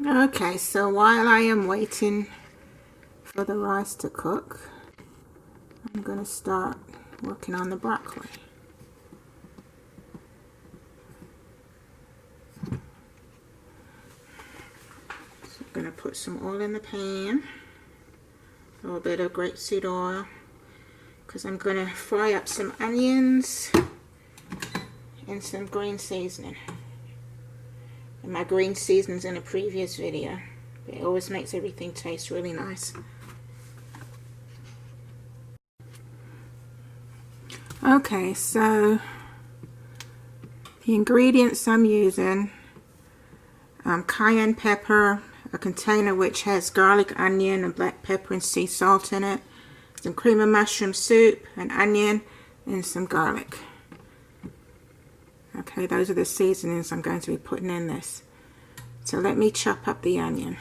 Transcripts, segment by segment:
Okay, so while I am waiting for the rice to cook, I'm going to start working on the broccoli. So I'm going to put some oil in the pan, a little bit of grapeseed oil, because I'm going to fry up some onions and some green seasoning. And my green seasoning's in a previous video. It always makes everything taste really nice. Okay, so the ingredients I'm using, cayenne pepper, a container which has garlic, onion, and black pepper and sea salt in it, some cream of mushroom soup, an onion, and some garlic. Okay, those are the seasonings I'm going to be putting in this. So let me chop up the onion.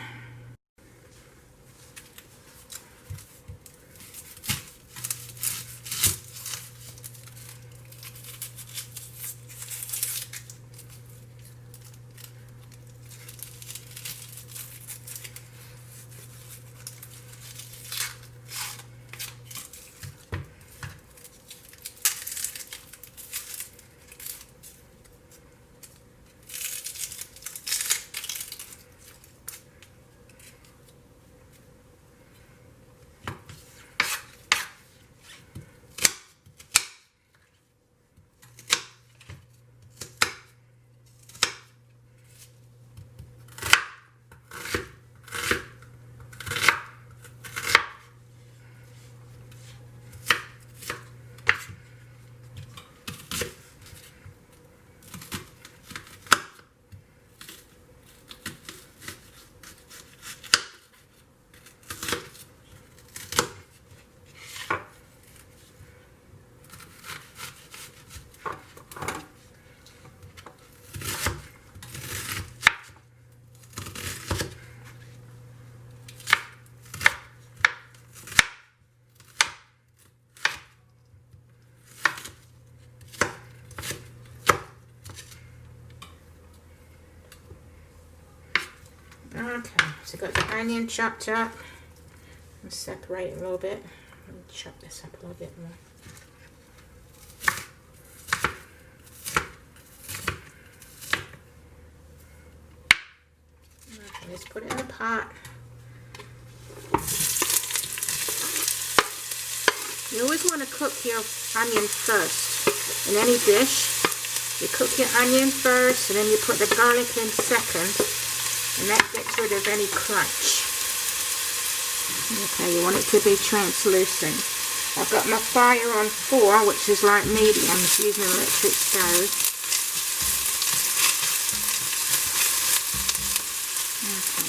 Okay, so got the onion chopped up. I'll separate it a little bit. Let me chop this up a little bit more. Okay, let's put it in a pot. You always want to cook your onion first. In any dish, you cook your onion first and then you put the garlic in second. And that gets rid of any crunch. Okay, you want it to be translucent. I've got my fire on 4, which is like medium. I'm using an electric stove. Okay.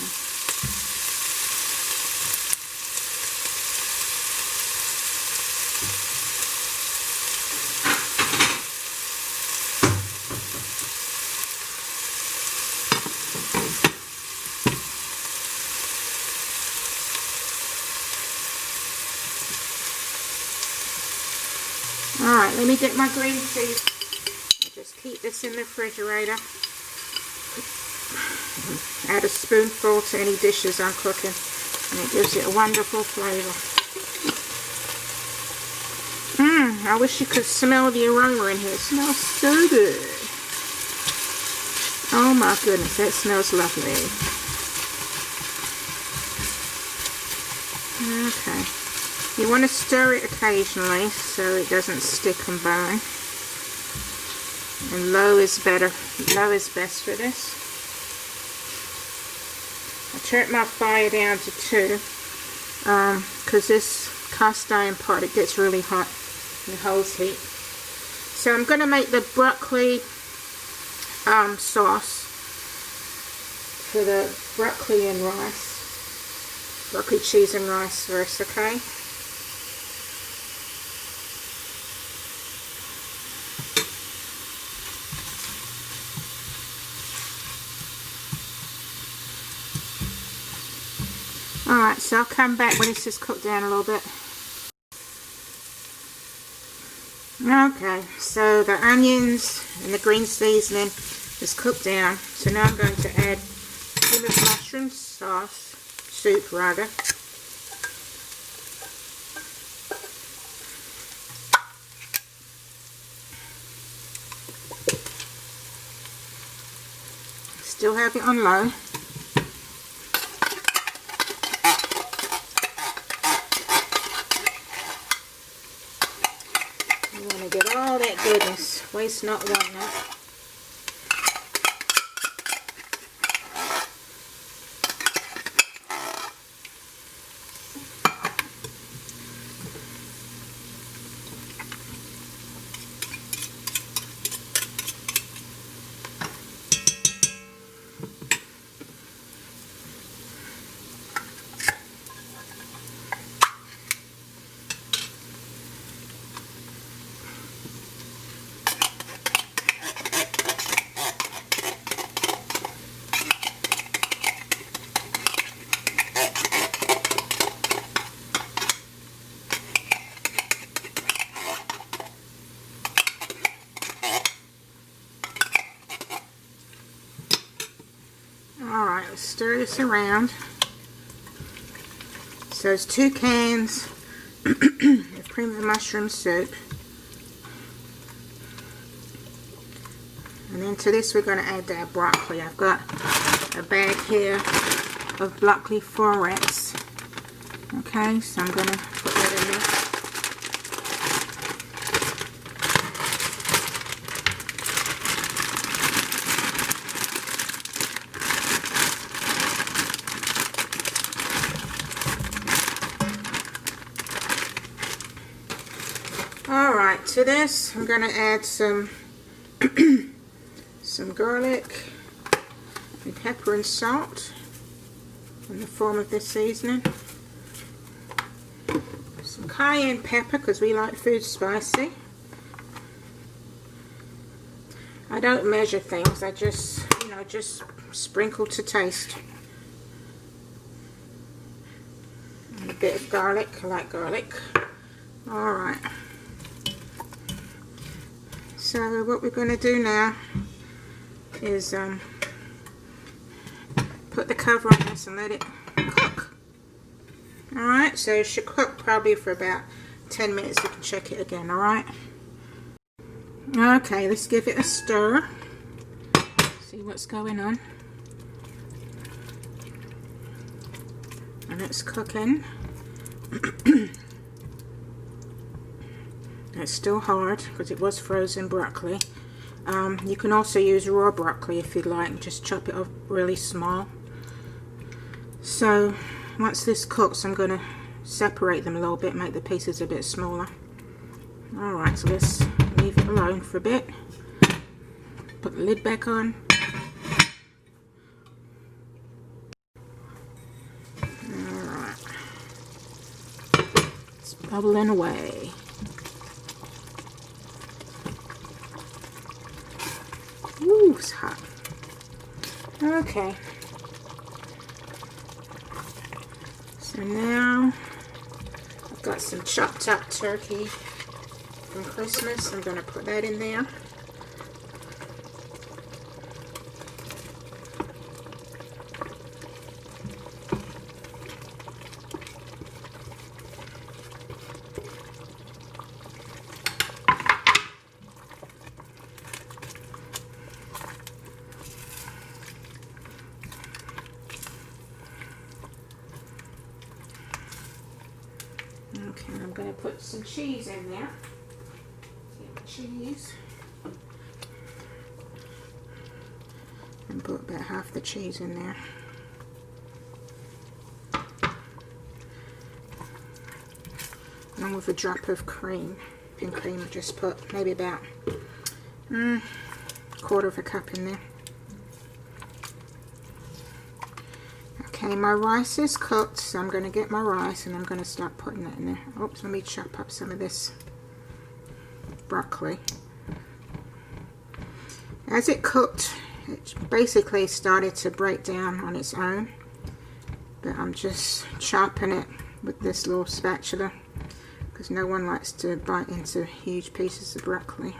Alright, let me get my green tea. I'll just keep this in the refrigerator. Add a spoonful to any dishes I'm cooking, and it gives it a wonderful flavor. I wish you could smell the aroma in here. It smells so good. Oh my goodness, that smells lovely. Okay. You want to stir it occasionally so it doesn't stick and burn. And low is better. Low is best for this. I turned my fire down to 2 because this cast iron pot, it gets really hot. It holds heat. So I'm going to make the broccoli sauce for the broccoli and rice. Broccoli, cheese and rice first, okay? Alright, so I'll come back when it's just cooked down a little bit. Okay, so the onions and the green seasoning is cooked down. So now I'm going to add cream of mushroom sauce, soup rather. Still have it on low. You want to get all that goodness, waste not, want not. Alright, let's stir this around. So it's 2 cans of cream of mushroom soup. And then to this we're going to add our broccoli. I've got a bag here of broccoli florets. Okay, so I'm going to put that in there. Alright, to this I'm going to add some some garlic and pepper and salt in the form of this seasoning. Some cayenne pepper because we like food spicy. I don't measure things, I just, just sprinkle to taste. And a bit of garlic, I like garlic. Alright. So what we're going to do now is put the cover on this and let it cook. Alright, so it should cook probably for about 10 minutes. You can check it again, alright? Okay, let's give it a stir. See what's going on. And it's cooking. It's still hard because it was frozen broccoli. You can also use raw broccoli if you'd like. Just chop it up really small. So once this cooks, I'm going to separate them a little bit, make the pieces a bit smaller. Alright, so let's leave it alone for a bit. Put the lid back on. Alright. It's bubbling away. Ooh, it's hot. Okay. So now I've got some chopped up turkey from Christmas. I'm going to put that in there. Okay, I'm going to put some cheese in there. Get my cheese. And put about half the cheese in there. Along with a drop of cream. Pink cream, just put maybe about a quarter of a cup in there. Okay, my rice is cooked, so I'm going to get my rice and I'm going to start putting it in there. Oops, let me chop up some of this broccoli. As it cooked, it basically started to break down on its own, but I'm just chopping it with this little spatula because no one likes to bite into huge pieces of broccoli.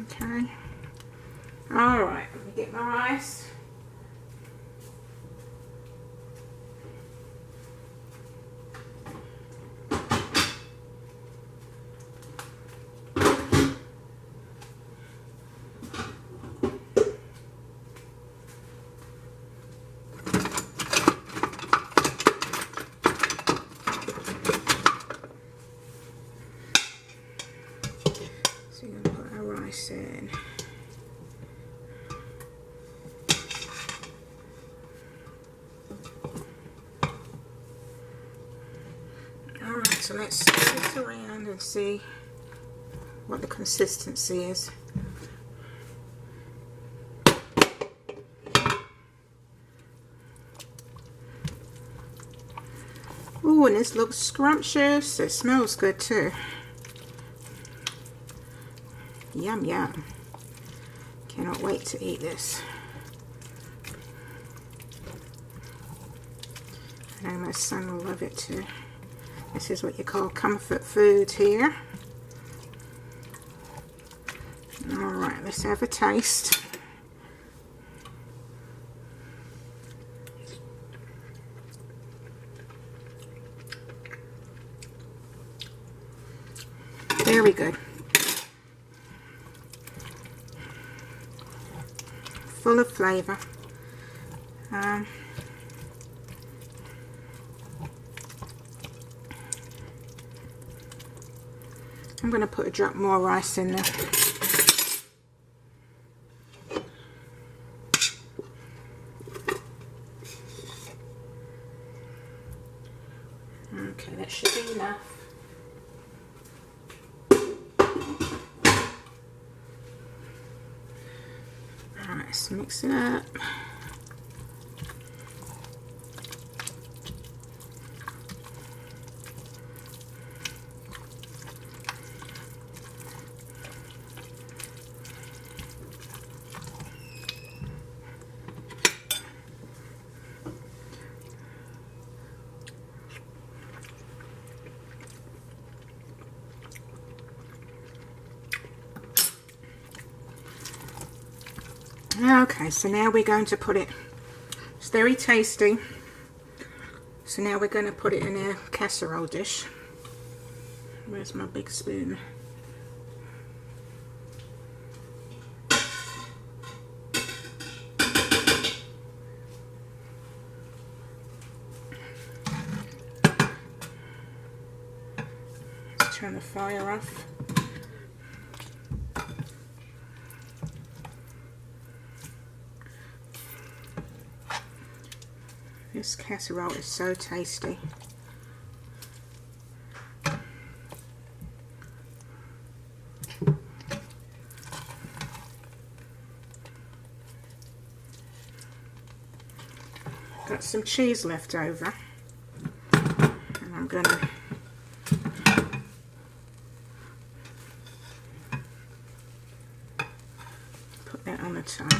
Okay. Alright, let me get my rice. So you're going to put our rice in. Alright, so let's sit around and see what the consistency is. Ooh, and this looks scrumptious. It smells good too. Yum, yum. Cannot wait to eat this. I know my son will love it too. This is what you call comfort food here. Alright, let's have a taste. Very good. Full of flavor. I'm going to put a drop more rice in there. Okay, that should be enough. Alright, let's mix it up. Okay, so now we're going to put it, it's very tasty, so now we're going to put it in a casserole dish. Where's my big spoon? Let's turn the fire off. This casserole is so tasty. Got some cheese left over, and I'm going to put that on the top.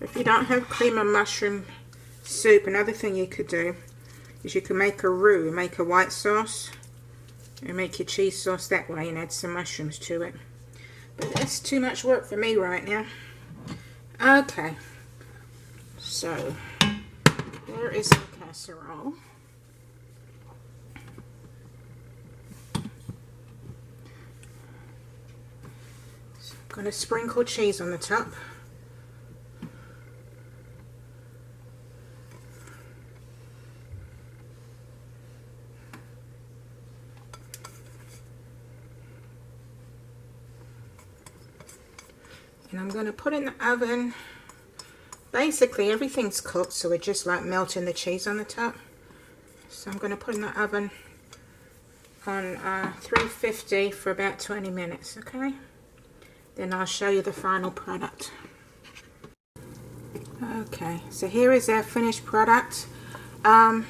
If you don't have cream and mushroom soup, another thing you could do is you could make a roux, make a white sauce, and make your cheese sauce that way and add some mushrooms to it. But that's too much work for me right now. Okay, so there is our casserole. So I'm going to sprinkle cheese on the top. And I'm going to put in the oven. Basically everything's cooked, so we're just like melting the cheese on the top. So I'm going to put in the oven on 350 for about 20 minutes, okay? Then I'll show you the final product. Okay, so here is our finished product. I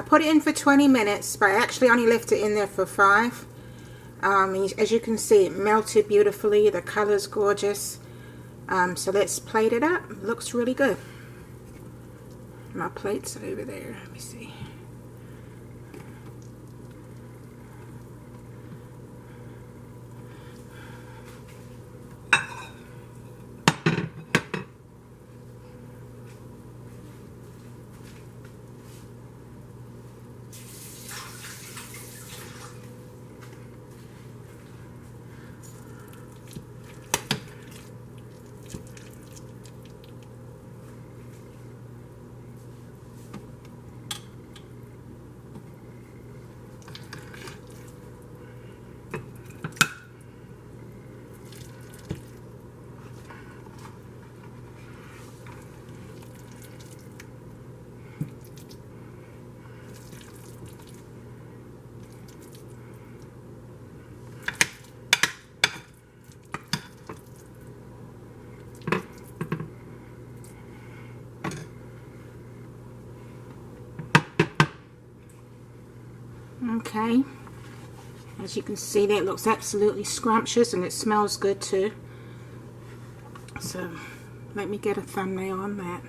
put it in for 20 minutes, but I actually only left it in there for 5. As you can see, it melted beautifully. The color's gorgeous. So let's plate it up. It looks really good. My plate's over there. Let me see. Okay, as you can see there, it looks absolutely scrumptious and it smells good too. So let me get a thumbnail on that.